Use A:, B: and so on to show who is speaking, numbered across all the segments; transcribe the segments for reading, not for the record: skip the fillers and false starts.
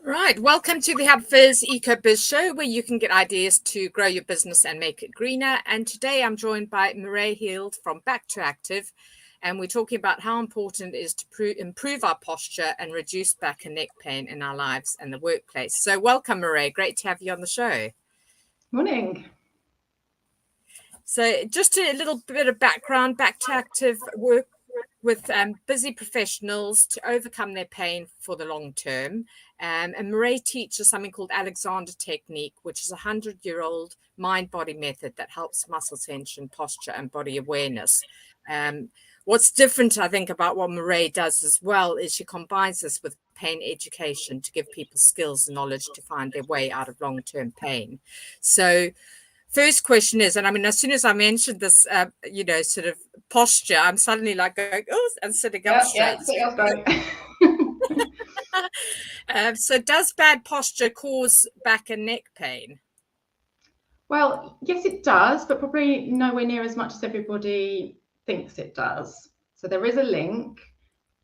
A: Right, welcome to the HubFizz EcoBiz show, where you can get ideas to grow your business and make it greener. And today I'm joined by Mireille Heald from Back to Active, and we're talking about how important it is to improve our posture and reduce back and neck pain in our lives and the workplace. So welcome, Mireille. Great to have you on the show.
B: Morning.
A: So just a little bit of background. Back to Active work with busy professionals to overcome their pain for the long term. And Mireille teaches something called Alexander Technique, which is a 100-year-old mind-body method that helps muscle tension, posture, and body awareness. What's different, I think, about what Mireille does as well is she combines this with pain education to give people skills and knowledge to find their way out of long-term pain. So first question is, and I mean, as soon as I mentioned this, sort of posture, I'm suddenly like going, oh, and sitting up straight. So does bad posture cause back and neck pain?
B: Well, yes, it does, but probably nowhere near as much as everybody thinks it does. So there is a link,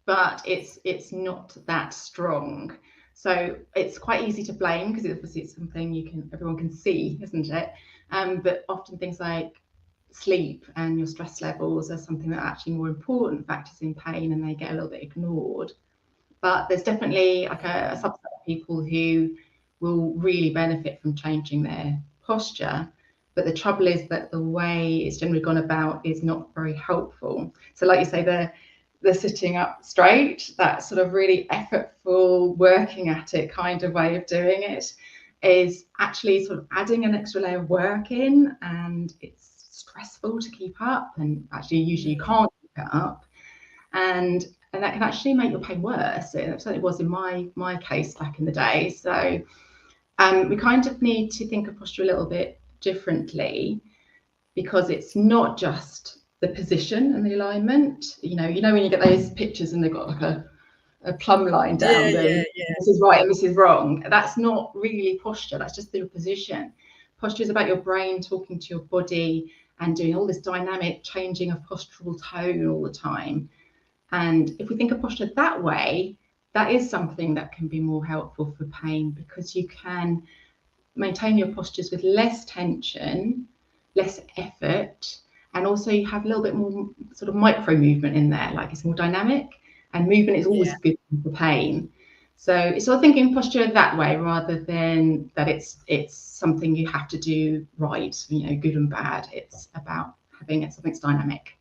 B: but it's not that strong. So it's quite easy to blame because obviously it's something everyone can see, isn't it? But often things like sleep and your stress levels are something that are actually more important factors in pain, and they get a little bit ignored. But there's definitely like a subset of people who will really benefit from changing their posture. But the trouble is that the way it's generally gone about is not very helpful. So like you say, the sitting up straight, that sort of really effortful, working at it kind of way of doing it is actually sort of adding an extra layer of work in, and it's stressful to keep up, and actually usually you can't keep it up, and that can actually make your pain worse. It certainly was in my case back in the day. So we kind of need to think of posture a little bit differently, because it's not just the position and the alignment. You know when you get those pictures and they've got like a plumb line down them. This is right and this is wrong. That's not really posture. That's just the position. Posture is about your brain talking to your body and doing all this dynamic changing of postural tone all the time. And if we think of posture that way, that is something that can be more helpful for pain, because you can maintain your postures with less tension, less effort, and also you have a little bit more sort of micro movement in there, like it's more dynamic, and movement is always good for pain. So it's sort of thinking posture that way rather than that it's something you have to do right, good and bad. It's about having something that's dynamic.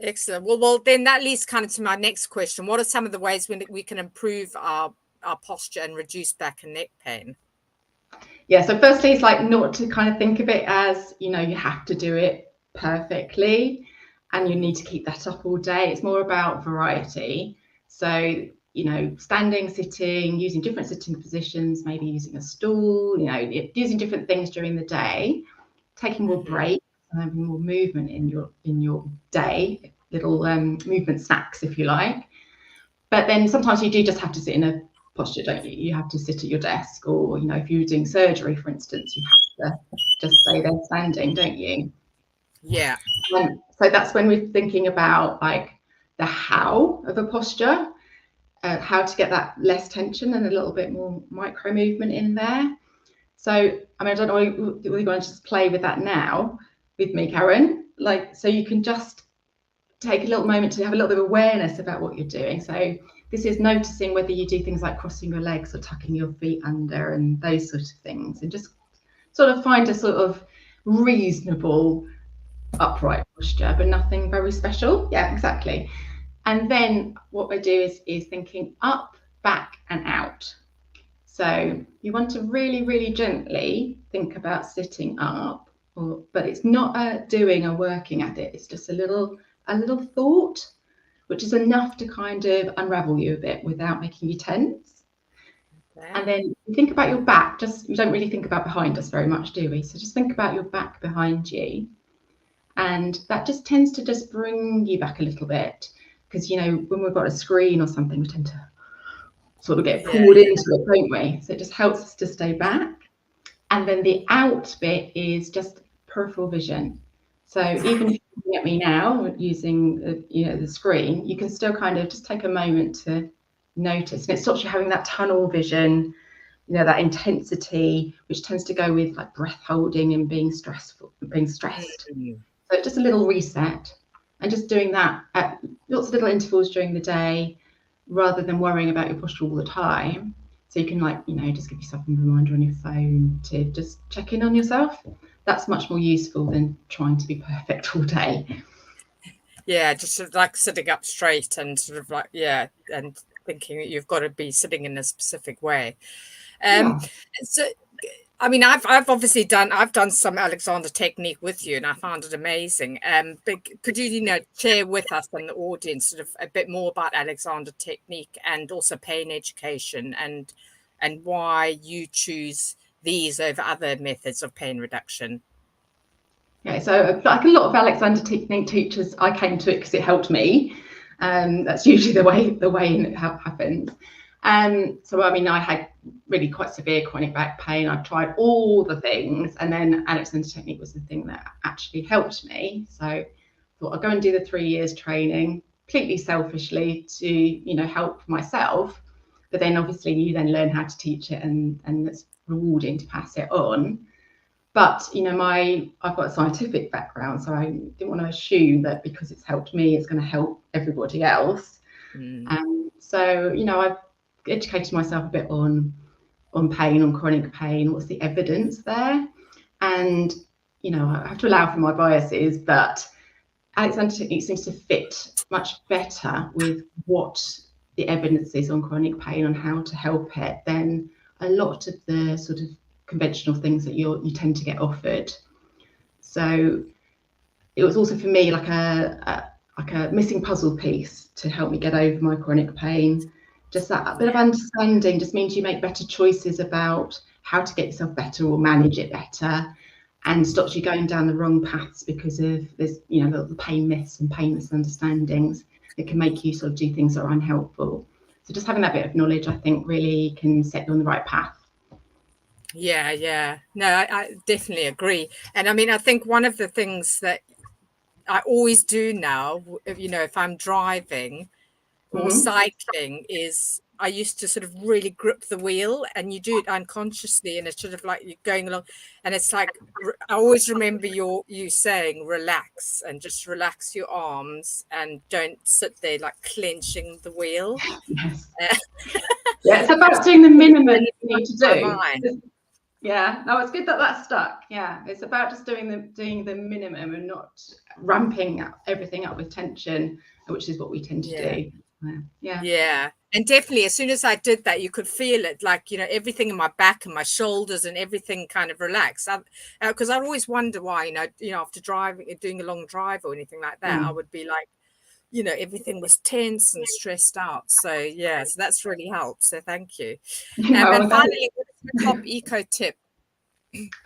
A: Excellent. Well, then that leads kind of to my next question. What are some of the ways we can improve our posture and reduce back and neck pain?
B: Yeah, so firstly, it's like not to kind of think of it as, you have to do it perfectly and you need to keep that up all day. It's more about variety. So, standing, sitting, using different sitting positions, maybe using a stool, using different things during the day, taking more breaks and having more movement in your day, little movement snacks, if you like. But then sometimes you do just have to sit in a posture, don't you? You have to sit at your desk, or if you're doing surgery, for instance, you have to just stay there standing, don't you?
A: Yeah.
B: So that's when we're thinking about like the how of a posture, how to get that less tension and a little bit more micro movement in there. So I mean, I don't know whether you want to just play with that now with me, Karen. Like, so you can just take a little moment to have a little bit of awareness about what you're doing. So this is noticing whether you do things like crossing your legs or tucking your feet under and those sort of things, and just sort of find a sort of reasonable upright posture, but nothing very special. Yeah, exactly. And then what we do is thinking up, back and out. So you want to really, really gently think about sitting up, but it's not doing or working at it. It's just a little thought, which is enough to kind of unravel you a bit without making you tense. Okay. And then you think about your back. We don't really think about behind us very much, do we? So just think about your back behind you. And that just tends to just bring you back a little bit, because, when we've got a screen or something, we tend to sort of get pulled into it, don't we? So it just helps us to stay back. And then the out bit is just peripheral vision. So even if you're looking at me now using the screen, you can still kind of just take a moment to notice, and it stops you having that tunnel vision, you know, that intensity, which tends to go with like breath holding and being stressed. So just a little reset, and just doing that at lots of little intervals during the day, rather than worrying about your posture all the time. So you can, like, you know, just give yourself a reminder on your phone to just check in on yourself. That's much more useful than trying to be perfect all day.
A: Yeah, just sort of like sitting up straight and sort of like, yeah, and thinking that you've got to be sitting in a specific way. So, I mean, I've obviously done some Alexander technique with you, and I found it amazing. But could you, you know, share with us and the audience sort of a bit more about Alexander technique and also pain education, and why you choose these over other methods of pain reduction?
B: Yeah, so like a lot of Alexander technique teachers, I came to it because it helped me. That's usually the way it happens. So I mean, I had really quite severe chronic back pain. I've tried all the things, and then Alexander technique was the thing that actually helped me. So I thought I'd go and do the 3 years training, completely selfishly, to, you know, help myself. But then obviously you then learn how to teach it, and it's rewarding to pass it on. But, you know, I've got a scientific background, so I didn't want to assume that because it's helped me, it's going to help everybody else. So, you know, I've educated myself a bit on pain, on chronic pain. What's the evidence there? And, you know, I have to allow for my biases, but Alexander technique seems to fit much better with what the evidence is on chronic pain, on how to help it, than a lot of the sort of conventional things that you tend to get offered. So it was also for me like a missing puzzle piece to help me get over my chronic pain. Just that bit of understanding just means you make better choices about how to get yourself better or manage it better, and stops you going down the wrong paths because of this, you know, the pain myths and pain misunderstandings that can make you sort of do things that are unhelpful. So just having that bit of knowledge, I think, really can set you on the right path.
A: Yeah. No, I definitely agree. And I mean, I think one of the things that I always do now, you know, if I'm driving or cycling, is I used to sort of really grip the wheel, and you do it unconsciously, and it's sort of like you're going along, and it's like, I always remember you saying relax, and just relax your arms, and don't sit there like clenching the wheel.
B: Yes. Yeah, it's about doing the minimum you need to do. Yeah, no, it's good that that's stuck. Yeah, it's about just doing the minimum and not ramping everything up with tension, which is what we tend to do.
A: Yeah, and definitely as soon as I did that, you could feel it, like, you know, everything in my back and my shoulders and everything kind of relaxed. Because I always wonder why, you know, after doing a long drive or anything like that, I would be like, you know, everything was tense and stressed out. So yeah, so that's really helped. So thank you. And finally, what's the top eco tip?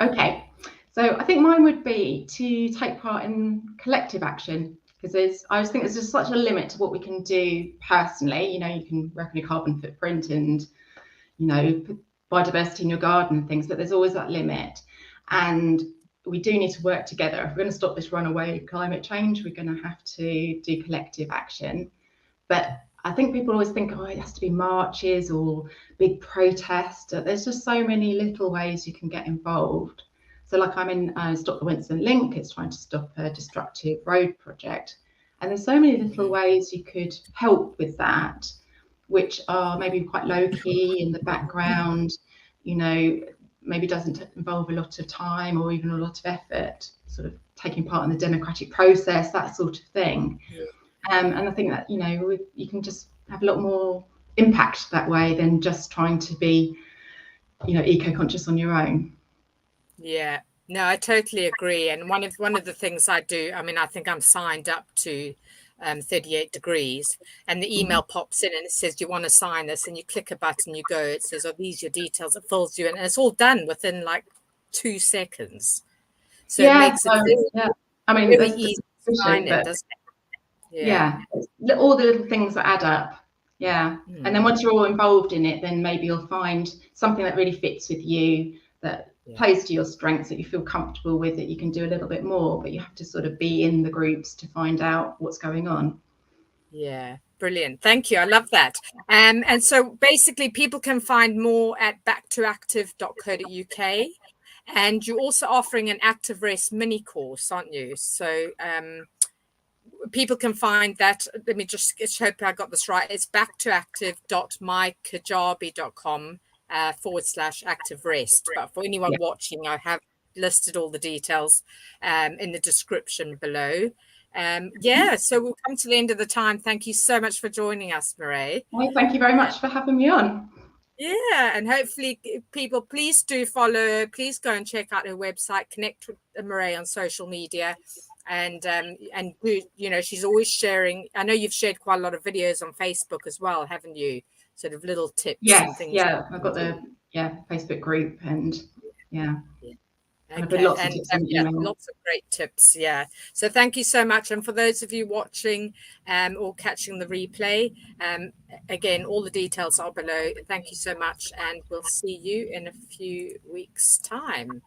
B: Okay, so I think mine would be to take part in collective action, because I just think there's just such a limit to what we can do personally. You know, you can work on your carbon footprint and, you know, put biodiversity in your garden and things, but there's always that limit. And we do need to work together. If we're going to stop this runaway climate change, we're going to have to do collective action. But I think people always think, oh, it has to be marches or big protests. There's just so many little ways you can get involved. So like I'm in Stop the Wensum Link, it's trying to stop a destructive road project. And there's so many little ways you could help with that, which are maybe quite low key in the background, you know, maybe doesn't involve a lot of time or even a lot of effort, sort of taking part in the democratic process, that sort of thing. And I think that, you know, you can just have a lot more impact that way than just trying to be, you know, eco-conscious on your own.
A: Yeah, no, I totally agree. And one of the things I do, I mean, I think I'm signed up to 38 degrees, and the email pops in and it says, do you want to sign this? And you click a button, you go, it says, oh, these are your details, it fills you in, and it's all done within like 2 seconds. So it makes it very easy to sign it, doesn't it?
B: Yeah, all the little things that add up. Yeah. And then once you're all involved in it, then maybe you'll find something that really fits with you, that plays to your strengths, that you feel comfortable with, that you can do a little bit more, but you have to sort of be in the groups to find out what's going on.
A: Yeah. Brilliant. Thank you. I love that. And so basically people can find more at backtoactive.co.uk. And you're also offering an active rest mini course, aren't you? So people can find that. Let me just hope I got this right. It's backtoactive.mykajabi.com /active rest. But for anyone watching, I have listed all the details in the description below. So we'll come to the end of the time. Thank you so much for joining us, Mireille.
B: Well, thank you very much for having me on.
A: Yeah, and hopefully people, please do follow, please go and check out her website, connect with Mireille on social media, and she's always sharing. I know you've shared quite a lot of videos on Facebook as well, haven't you? Sort of little tips and things.
B: Yeah, I've got the Facebook group, and
A: Okay.
B: I've got lots of tips on email.
A: Lots of great tips. Yeah. So thank you so much. And for those of you watching or catching the replay, again, all the details are below. Thank you so much. And we'll see you in a few weeks' time.